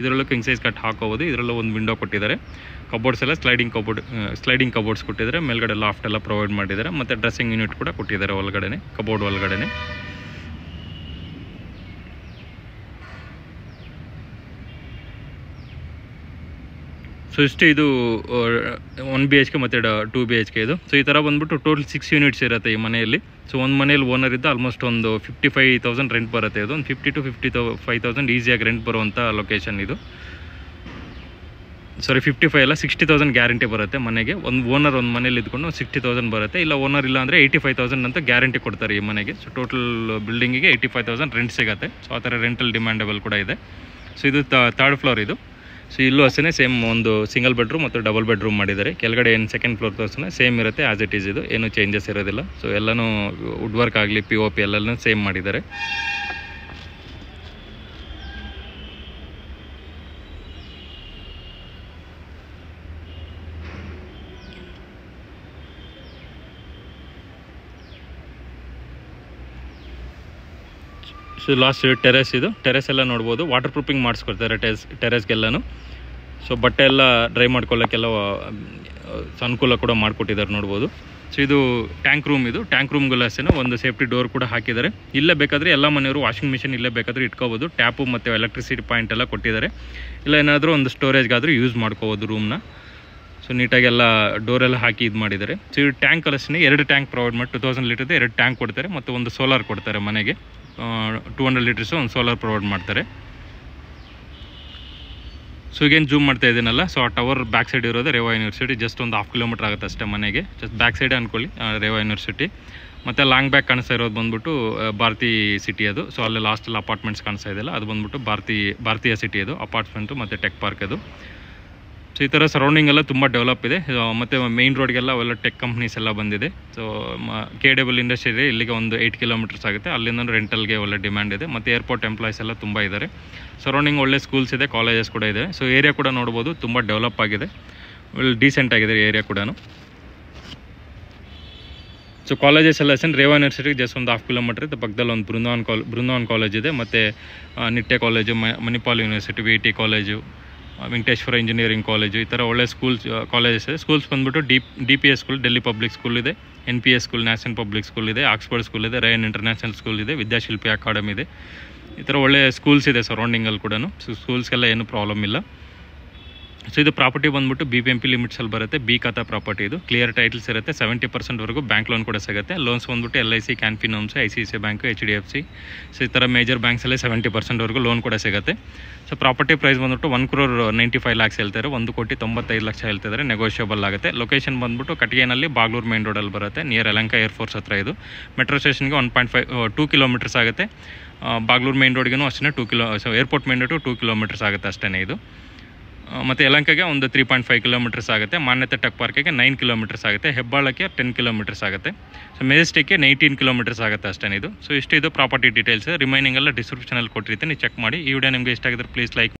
ಇದರಲ್ಲೂ ಕಿಂಗ್ ಸೈಜ್ ಕಟ್ ಹಾಕೋಬೋದು. ಇದರಲ್ಲೂ ಒಂದು ವಿಂಡೋ ಕೊಟ್ಟಿದ್ದಾರೆ. ಕಬೋರ್ಡ್ಸ್ ಎಲ್ಲ ಸ್ಲೈಡಿಂಗ್ ಕಬೋರ್ಡ್ಸ್ ಕೊಟ್ಟಿದ್ದಾರೆ. ಮೇಲ್ಗಡೆ ಲಾಫ್ಟ್ ಎಲ್ಲ ಪ್ರೊವೈಡ್ ಮಾಡಿದ್ದಾರೆ. ಮತ್ತು ಡ್ರೆಸ್ಸಿಂಗ್ ಯೂನಿಟ್ ಕೂಡ ಕೊಟ್ಟಿದ್ದಾರೆ ಒಳಗಡೆ, ಕಬೋರ್ಡ್ ಒಳಗಡೆ. ಸೊ ಇಷ್ಟು ಇದು 1 BHK ಮತ್ತು 2 BHK ಇದು. ಸೊ ಈ ಥರ ಬಂದ್ಬಿಟ್ಟು ಟೋಟಲ್ 6 ಯೂನಿಟ್ಸ್ ಇರುತ್ತೆ ಈ ಮನೆಯಲ್ಲಿ. ಸೊ ಒಂದು ಮನೇಲಿ ಓನರ್ ಇದ್ದು ಆಲ್ಮೋಸ್ಟ್ ಒಂದು 55,000 ರೆಂಟ್ ಬರುತ್ತೆ. ಇದು ಒಂದು 50 to 55,000 ಈಸಿಯಾಗಿ ರೆಂಟ್ ಬರುವಂಥ ಲೊಕೇಶನ್ ಇದು. 55 ಅಲ್ಲ, 60,000 ಗ್ಯಾರಂಟಿ ಬರುತ್ತೆ ಮನೆಗೆ. ಒಂದು ಓನರ್ ಒಂದು ಮನೇಲಿ ಇದ್ಕೊಂಡು 60,000 ಬರುತ್ತೆ. ಇಲ್ಲ ಓನರ್ ಇಲ್ಲ ಅಂದರೆ 85,000 ಅಂತ ಗ್ಯಾರಂಟಿ ಕೊಡ್ತಾರೆ ಈ ಮನೆಗೆ. ಸೊ ಟೋಟಲ್ ಬಿಲ್ಡಿಂಗಿಗೆ 85,000 ರೆಂಟ್ ಸಿಗುತ್ತೆ. ಸೊ ಆ ಥರ ರೆಂಟಲ್ ಡಿಮ್ಯಾಂಡಬಲ್ ಕೂಡ ಇದೆ. ಸೊ ಇದು 3rd ಫ್ಲೋರ್ ಇದು. ಸೊ ಇಲ್ಲೂ ಅಷ್ಟೇ ಸೇಮ್ ಒಂದು ಸಿಂಗಲ್ ಬೆಡ್ರೂಮ್ ಮತ್ತು ಡಬಲ್ ಬೆಡ್ರೂಮ್ ಮಾಡಿದ್ದಾರೆ. ಕೆಳಗಡೆ ಏನು 2nd ಫ್ಲೋರ್ ತೋರಿಸೋಣ ಸೇಮ್ ಇರುತ್ತೆ ಆ್ಯಸ್ ಇಟ್ ಈಸ್. ಇದು ಏನು ಚೇಂಜಸ್ ಇರೋದಿಲ್ಲ. ಸೊ ಎಲ್ಲನೂ ವುಡ್ ವರ್ಕ್ ಆಗಲಿ, POP ಎಲ್ಲನೂ ಸೇಮ್ ಮಾಡಿದ್ದಾರೆ. ಸೊ ಲಾಸ್ಟ್ ಟೆರೆಸ್ ಇದು. ಟೆರೆಸ್ ಎಲ್ಲ ನೋಡ್ಬೋದು. ವಾಟರ್ ಪ್ರೂಫಿಂಗ್ ಮಾಡಿಸ್ಕೊಡ್ತಾರೆ ಟೆರೆಸ್ಗೆಲ್ಲನೂ. ಸೊ ಬಟ್ಟೆ ಎಲ್ಲ ಡ್ರೈ ಮಾಡ್ಕೊಳ್ಳೋಕ್ಕೆಲ್ಲ ಅನುಕೂಲ ಕೂಡ ಮಾಡಿಕೊಟ್ಟಿದ್ದಾರೆ ನೋಡ್ಬೋದು. ಸೊ ಇದು ಟ್ಯಾಂಕ್ ರೂಮ್. ಇದು ಟ್ಯಾಂಕ್ ರೂಮ್ಗೆಲ್ಲ ಅಷ್ಟೇ ಒಂದು ಸೇಫ್ಟಿ ಡೋರ್ ಕೂಡ ಹಾಕಿದ್ದಾರೆ. ಇಲ್ಲೇ ಬೇಕಾದರೆ ಎಲ್ಲ ಮನೆಯವರು ವಾಷಿಂಗ್ ಮಿಷಿನ್ ಇಲ್ಲೇ ಬೇಕಾದರೆ ಇಟ್ಕೋಬೋದು. ಟ್ಯಾಪು ಮತ್ತು ಎಲೆಕ್ಟ್ರಿಸಿಟಿ ಪಾಯಿಂಟ್ ಎಲ್ಲ ಕೊಟ್ಟಿದ್ದಾರೆ. ಇಲ್ಲ ಏನಾದರೂ ಒಂದು ಸ್ಟೋರೇಜ್ಗಾದರೂ ಯೂಸ್ ಮಾಡ್ಕೋಬೋದು ರೂಮ್ನ. ಸೊ ನೀಟಾಗೆಲ್ಲ ಡೋರೆಲ್ಲ ಹಾಕಿ ಇದು ಮಾಡಿದ್ದಾರೆ. ಸೊ ಇದು ಟ್ಯಾಂಕ್ ಅಷ್ಟೇ 2 ಟ್ಯಾಂಕ್ ಪ್ರೊವೈಡ್ ಮಾಡಿ 2000 ಲೀಟರ್ದು 2 ಟ್ಯಾಂಕ್ ಕೊಡ್ತಾರೆ. ಮತ್ತು ಒಂದು ಸೋಲಾರ್ ಕೊಡ್ತಾರೆ ಮನೆಗೆ. 200 ಲೀಟರ್ಸು ಒಂದು ಸೋಲಾರ್ ಪ್ರೊವೈಡ್ ಮಾಡ್ತಾರೆ. ಸೊ ಈಗೇನು ಜೂಮ್ ಮಾಡ್ತಾ ಇದ್ದೀನಲ್ಲ, ಸೊ ಆ ಟವರ್ ಬ್ಯಾಕ್ ಸೈಡ್ ಇರೋದು ರೇವಾ ಯೂನಿವರ್ಸಿಟಿ. ಜಸ್ಟ್ ಒಂದು 1/2 ಕಿಲೋಮೀಟರ್ ಆಗುತ್ತೆ ಅಷ್ಟೇ ಮನೆಗೆ. ಜಸ್ಟ್ ಬ್ಯಾಕ್ ಸೈಡೇ ಅಂದ್ಕೊಳ್ಳಿ ರೇವಾ ಯೂನಿವರ್ಸಿಟಿ. ಮತ್ತು ಲಾಂಗ್ ಬ್ಯಾಕ್ ಕಾಣಿಸ್ತಾ ಇರೋದು ಬಂದ್ಬಿಟ್ಟು ಭಾರತಿ ಸಿಟಿ ಅದು. ಸೊ ಅಲ್ಲಿ ಲಾಸ್ಟಲ್ಲಿ ಅಪಾರ್ಟ್ಮೆಂಟ್ಸ್ ಕಾಣಿಸ್ತಾ ಇದೆಯಲ್ಲ, ಅದು ಬಂದ್ಬಿಟ್ಟು ಭಾರತೀಯ ಸಿಟಿ ಅದು, ಅಪಾರ್ಟ್ಮೆಂಟು ಮತ್ತು ಟೆಕ್ ಪಾರ್ಕ್ ಅದು. ಸೊ ಈ ಥರ ಸರೌಂಡಿಂಗ್ ಎಲ್ಲ ತುಂಬ ಡೆವಲಪ್ ಇದೆ. ಮತ್ತು ಮೇಯ್ನ್ ರೋಡ್ಗೆಲ್ಲ ಅವೆಲ್ಲ ಟೆಕ್ ಕಂಪ್ನೀಸ್ ಎಲ್ಲ ಬಂದಿದೆ. ಸೊ KW ಇಂಡಸ್ಟ್ರಿ ಇದೆ, ಇಲ್ಲಿಗೆ ಒಂದು 8 ಕಿಲೋಮೀಟರ್ಸ್ ಆಗುತ್ತೆ. ಅಲ್ಲಿಂದ ರೆಂಟಲ್ಗೆ ಒಳ್ಳೆ ಡಿಮ್ಯಾಂಡ್ ಇದೆ. ಮತ್ತು ಏರ್ಪೋರ್ಟ್ ಎಂಪ್ಲಾಯ್ಸ್ ಎಲ್ಲ ತುಂಬ ಇದ್ದಾರೆ. ಸರೌಂಡಿಂಗ್ ಒಳ್ಳೆ ಸ್ಕೂಲ್ಸ್ ಇದೆ, ಕಾಲೇಜಸ್ ಕೂಡ ಇದೆ. ಸೊ ಏರಿಯಾ ಕೂಡ ನೋಡ್ಬೋದು, ತುಂಬ ಡೆವಲಪ್ ಆಗಿದೆ, ಒಳ್ಳೆ ಡೀಸೆಂಟ್ ಆಗಿದೆ ಏರಿಯಾ ಕೂಡ. ಸೊ ಕಾಲೇಜಸ್ ಎಲ್ಲ ಸೆನ್ ರೇವಾ ಯೂನಿವರ್ಸಿಟಿಗೆ ಜಸ್ಟ್ ಒಂದು 1/2 ಕಿಲೋಮೀಟರ್ ಇದೆ. ಪಕ್ಕದಲ್ಲಿ ಒಂದು ಬೃಂದಾವನ್ ಕಾಲೇಜ್ ಇದೆ, ಮತ್ತು Nitte college, Manipal university, VIT college, Venkateshwara engineering college, ಈ ಥರ ಒಳ್ಳೆ ಕಾಲೇಜಸ್ ಇದೆ. ಸ್ಕೂಲ್ಸ್ ಬಂದುಬಿಟ್ಟು DPS school, Delhi public school ಇದೆ, NPS school, national public school ಇದೆ, ಆಕ್ಸ್ಫರ್ಡ್ ಸ್ಕೂಲ್ ಇದೆ, ರಯನ್ ಇಂಟರ್ನ್ಯಾಷನಲ್ ಸ್ಕೂಲ್ ಇದೆ, ವಿದ್ಯಾಶಿಲ್ಪಿ ಅಕಾಡೆಮಿ ಇದೆ. ಈ ಥರ ಒಳ್ಳೆ ಸ್ಕೂಲ್ಸ್ ಇದೆ ಸರೌಂಡಿಂಗಲ್ಲಿ ಕೂಡ. ಸೊ ಸ್ಕೂಲ್ಸ್ಗೆಲ್ಲ ಏನು ಪ್ರಾಬ್ಲಮ್ ಇಲ್ಲ. ಸೊ ಇದು ಪ್ರಾಪರ್ಟಿ ಬಂದುಬಿಟ್ಟು BBMP ಲಿಮಿಟ್ಸಲ್ಲಿ ಬರುತ್ತೆ. ಬಿ ಖಾತಾ ಪ್ರಾಪರ್ಟಿ ಇದು. ಕ್ಲಿಯರ್ ಟೈಟಲ್ಸ್ ಇರುತ್ತೆ. 70% ಬ್ಯಾಂಕ್ ಲೋನ್ ಕೂಡ ಸಿಗುತ್ತೆ. ಲೋನ್ಸ್ ಬಂದುಬಿಟ್ಟು LIC, Canfin homes, ICICI bank, HDFC. So ಈ ಥರ ಮೇಜರ್ ಬ್ಯಾಂಕ್ಸಲ್ಲೇ 70% ಲೋನ್ ಕೂಡ ಸಿಗುತ್ತೆ. ಸೊ ಪ್ರಾಪರ್ಟಿ ಪ್ರೈಸ್ ಬಂದುಬಿಟ್ಟು 1,95,00,000 ಹೇಳ್ತಾರೆ. 1,95,00,000 ಹೇಳ್ತಿದ್ದಾರೆ. ನೆಗೋಷಿಯಬಲ್ ಆಗುತ್ತೆ. ಲೊಕೇಶನ್ ಬಂದುಬಿಟ್ಟು ಕಟಗಿನಲ್ಲಿ ಬಾಗ್ಲೂರು ಮೇನ್ ರೋಡಲ್ಲಿ ಬರುತ್ತೆ, ನಿಯರ್ ಯಲಹಂಕ ಏರ್ಫೋರ್ಸ್ ಹತ್ರ. ಇದು ಮೆಟ್ರೋ ಸ್ಟೇಷನ್ಗೆ 2 ಕಿಲೋಮೀಟರ್ಸ್ ಆಗುತ್ತೆ. ಬಾಗ್ಲೂರು ಮೇನ್ ರೋಡ್ಗೂ ಅಷ್ಟೇ ಏರ್ಪೋರ್ಟ್ ಮೇನ್ ರೋಡ್ 2 ಕಿಲೋಮೀಟರ್ಸ್ ಆಗುತ್ತೆ ಅಷ್ಟೇ ಇದು. ಮತ್ತು ಯಲಹಂಕಗೆ ಒಂದು 3.5 ಕಿಲೋಮೀಟರ್ಸ್ ಆಗುತ್ತೆ. ಮಾನ್ಯತೆ ಟೆಕ್ ಪಾರ್ಕಿಗೆ 9 ಕಿಲೋಮೀಟರ್ಸ್ ಆಗುತ್ತೆ. ಹೆಬ್ಬಾಳಕ್ಕೆ 10 ಕಿಲೋಮೀಟರ್ಸ್ ಆಗುತ್ತೆ. ಸೊ ಮೆಜೆಸ್ಟಿಕ್ಗೆ 19 ಕಿಲೋಮೀಟರ್ಸ್ ಆಗುತ್ತೆ ಅಷ್ಟೇ ಇದು. ಸೊ ಇಷ್ಟು ಇದು ಪ್ರಾಪರ್ಟಿ ಡೀಟೇಲ್ಸ್. ರಿಮೈನಿಂಗ್ ಎಲ್ಲ ಡಿಸ್ಕ್ರಿಪ್ಷನಲ್ಲಿ ಕೊಟ್ಟಿರ್ತೀನಿ, ಚೆಕ್ ಮಾಡಿ. ಈ ವಿಡಿಯೋ ನಿಮಗೆ ಇಷ್ಟ ಆಗಿದ್ರೆ ಪ್ಲೀಸ್ ಲೈಕ್